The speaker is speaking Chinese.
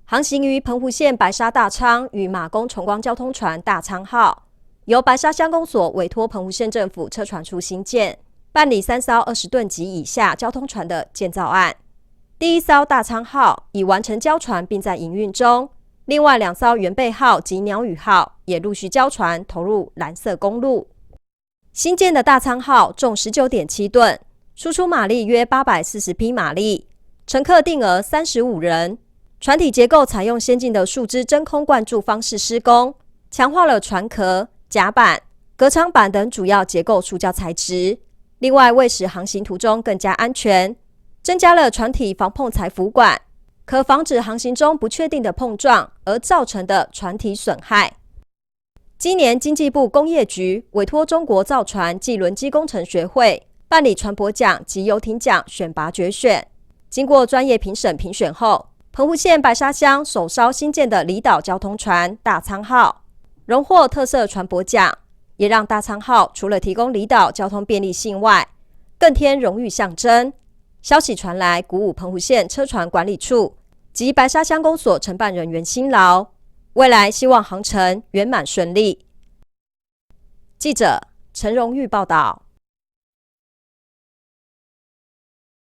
航行于澎湖县白沙大昌与马公崇光交通船大昌号，由白沙乡公所委托澎湖县政府车船处兴建，办理3艘20吨级以下交通船的建造案。第一艘大昌号已完成交船并在营运中，另外2艘元贝号及鸟语号也陆续交船投入蓝色公路。新建的大昌号重 19.7 吨，输出马力约840匹马力，乘客定额35人。船体结构采用先进的树脂真空灌注方式施工，强化了船壳、甲板、隔舱板等主要结构塑胶材质。另外，为使航行途中更加安全，增加了船体防碰材浮管，可防止航行中不确定的碰撞而造成的船体损害。今年经济部工业局委托中国造船暨轮机工程学会办理船舶奖及游艇奖选拔决选，经过专业评审评选后，澎湖县白沙乡首艘新建的离岛交通船大昌号荣获特色船舶奖，也让大昌号除了提供离岛交通便利性外，更添荣誉象征。消息传来，鼓舞澎湖县车船管理处及白沙乡公所承办人员辛劳，未来希望航程圆满顺利。记者陈荣玉报道。